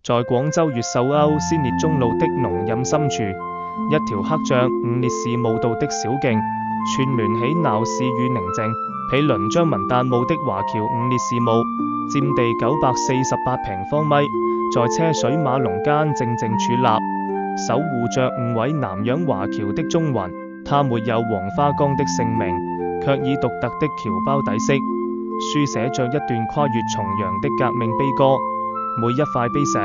在廣州越秀區先烈中路的農蔭深處，一條刻着伍烈士墓道的小徑，串聯起鬧市與寧靜。毗鄰張文達墓的華僑伍烈士墓，佔地948平方米，在車水馬龍間靜靜矗立，守護着5位南洋華僑的蹤魂。他沒有黃花崗的姓名，卻以獨特的僑胞底色，書寫着一段跨越重洋的革命悲歌。每一塊碑石，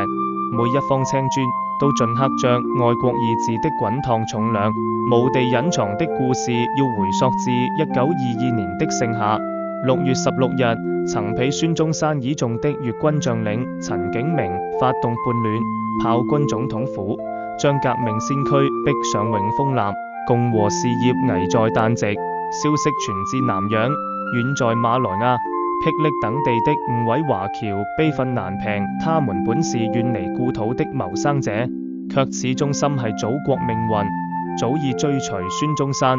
每一方青磚，都盡刻着愛國二字的滾燙重量。墓地隱藏的故事要回溯至1922年的盛夏6月16日，曾被孫中山倚重的粵軍將領陳景明發動叛亂，炮轟總統府，將革命先驅逼上永豐南，共和事業危在旦夕。消息傳至南洋，遠在馬來亞、霹靂等地的5位華僑悲憤難平，他們本是遠離故土的謀生者，卻始終心繫祖國命運，早已追隨孫中山，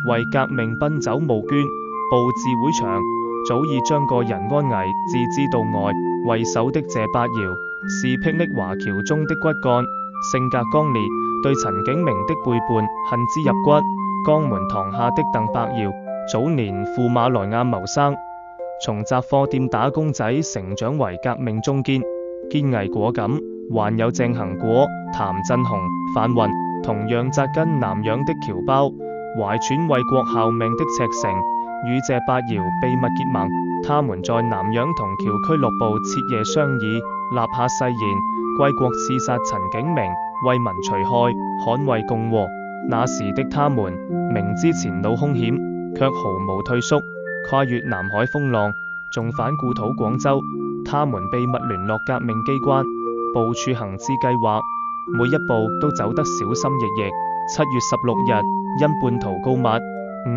為革命奔走募捐，布置會場，早已將個人安危置之度外。為首的謝伯堯是霹靂華僑中的骨幹，性格剛烈，對陳景明的背叛恨之入骨。江門堂下的鄧伯堯早年赴馬來亞謀生，從雜貨店打工仔成長為革命中堅，堅毅果敢。還有鄭恆果、譚振雄、范雲，同樣扎根南洋的僑胞，懷揣為國效命的赤誠，與謝伯堯秘密結盟。他們在南洋同僑俱樂部徹夜商議，立下誓言，歸國刺殺陳景明，為民除害，捍衛共和。那時的他們明知前路兇險，卻毫無退縮，跨越南海風浪，重返故土廣州。他們秘密聯絡革命機關，部署行刺計劃，每一步都走得小心翼翼。7月16日，因叛徒告密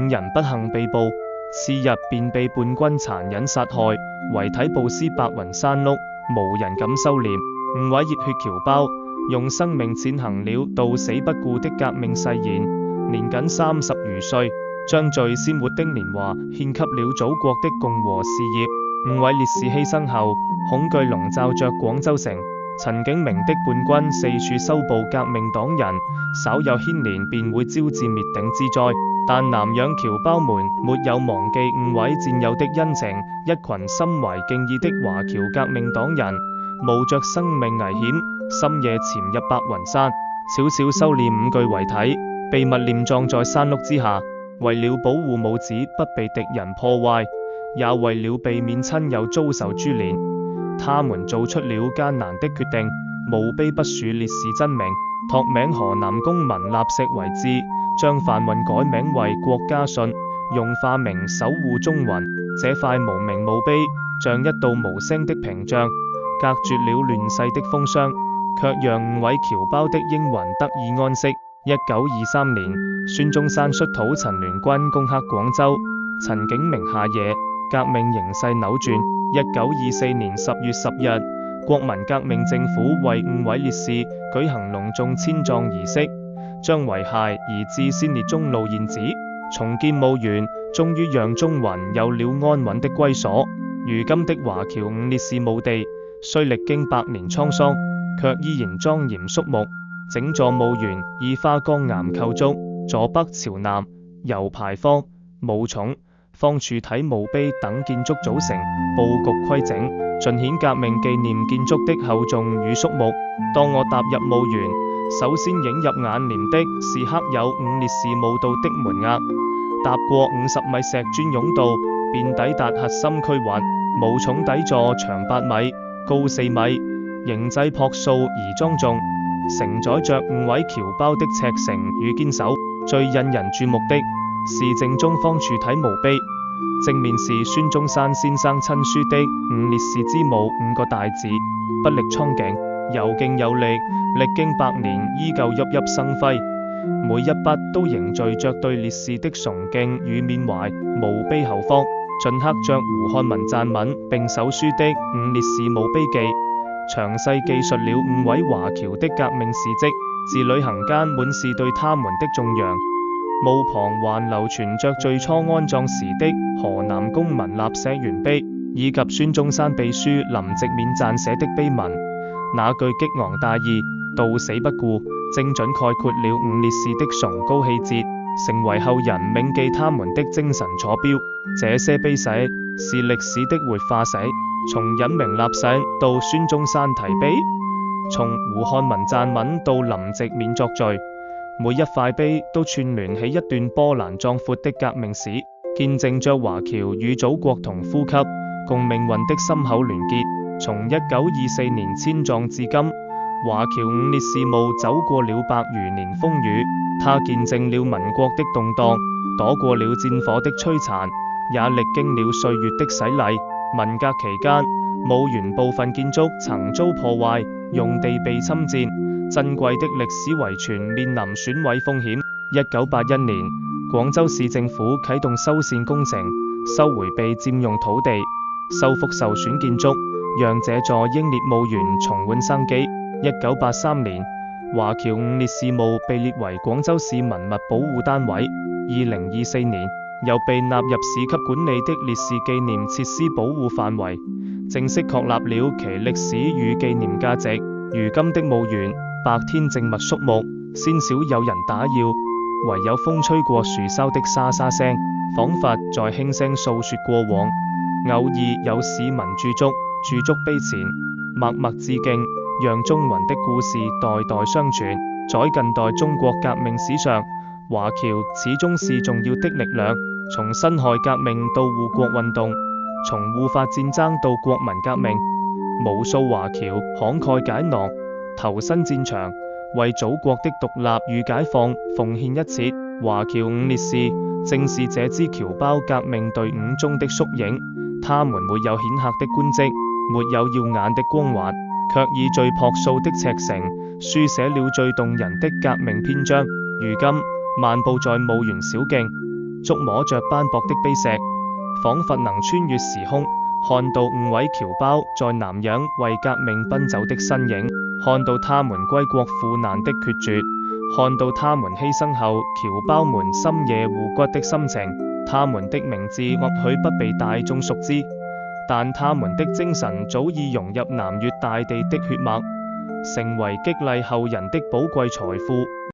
，5人不幸被捕，次日便被叛軍殘忍殺害，遺體暴屍白雲山麓，無人敢收殮。5位熱血僑胞用生命踐行了到死不顧的革命誓言，年僅30餘歲，將最鮮活的年華獻給了祖國的共和事業。5位烈士犧牲後，恐懼籠罩着廣州城。陳景明的叛軍四處搜捕革命黨人，稍有牽連便會招致滅頂之災。但南洋僑胞們沒有忘記5位戰友的恩情，一群心懷敬意的華僑革命黨人，冒着生命危險，深夜潛入白雲山，悄悄修煉5具遺體，秘密殮葬在山麓之下。為了保護母子不被敵人破壞，也為了避免親友遭受株連，他們做出了艱難的決定，墓碑不署烈士真名，託名河南公民立石為誌，將范雲改名為郭家信，用化名守護蹤魂。這塊無名墓碑像一道無聲的屏障，隔絕了亂世的風霜，卻讓5位僑胞的英魂得以安息。1923年，孫中山率土陳聯軍攻克廣州，陳景明下野，革命形勢扭轉。1924年10月10日，國民革命政府為5位烈士舉行隆重遷葬儀式，將遺骸移至先烈中路現址，重建墓園，終於讓蹤魂有了安穩的歸所。如今的華僑伍烈士墓地，雖歷經百年滄桑，卻依然莊嚴肅穆。整座墓園以花崗岩構築，坐北朝南，由牌坊、墓塚、方柱體墓碑等建築組成，佈局規整，盡顯革命紀念建築的厚重與肅穆。當我踏入墓園，首先映入眼簾的是刻有伍烈士墓道的門額，踏過50米石磚甬道，便抵達核心區域。墓塚底座長8米，高4米，形制樸素而莊重，承載着5位僑胞的赤誠與堅守。最引人注目的是正中方柱體墓碑，正面是孫中山先生親書的伍烈士之墓5個大字，不力蒼勁，有勁有力，歷經百年依舊熠熠生輝。每一筆都凝聚着對烈士的崇敬與緬懷。墓碑後方盡刻着胡漢民撰文並手書的伍烈士墓碑記，詳細記述了5位華僑的革命事蹟，字裏行間滿是對他們的頌揚。墓旁還流傳着最初安葬時的河南公民立石原碑，以及孫中山秘書林夕勉撰寫的碑文。那句激昂大義、到死不顧，精準概括了五烈士的崇高氣節，成為後人銘記他們的精神坐標。這些碑石是歷史的活化石，從隱名立石到孫中山提碑，從胡漢民撰文到林夕免作序，每一塊碑都串聯起一段波瀾壯闊的革命史，見證着華僑與祖國同呼吸共命運的深厚聯結。從1924年遷葬至今，華僑五烈士墓走過了百餘年風雨，他見證了民國的動盪，躲過了戰火的摧殘，也歷經了歲月的洗禮。文革期間，墓園部分建築曾遭破壞，用地被侵佔，珍貴的歷史遺存面臨損毀風險。1981年，廣州市政府啟動修繕工程，收回被佔用土地，修復受損建築，讓這座英烈墓園重煥生機。1983年，華僑五烈士墓被列為廣州市文物保護單位。2024年，又被納入市級管理的烈士紀念設施保護範圍，正式確立了其歷史與紀念價值。如今的墓園，白天靜默肅穆，鮮少有人打擾，唯有風吹過樹梢的沙沙聲，彷彿在輕聲訴說過往。偶爾有市民駐足碑前，默默致敬，讓忠魂的故事代代相傳。在近代中國革命史上，華僑始終是重要的力量。從辛亥革命到護國運動，從護法戰爭到國民革命，無數華僑慷慨解囊，投身戰場，為祖國的獨立與解放奉獻一切。華僑五烈士正是這支僑胞革命隊伍中的縮影，他們沒有顯赫的官職，沒有耀眼的光環，卻以最樸素的赤誠書寫了最動人的革命篇章。如今漫步在墓園小徑，觸摸着斑駁的碑石，彷彿能穿越時空，看到5位僑胞在南洋為革命奔走的身影，看到他們歸國赴難的決絕，看到他們犧牲後僑胞們深夜護骨的心情。他們的名字或許不被大眾熟知，但他們的精神早已融入南粵大地的血脈，成為激勵後人的寶貴財富。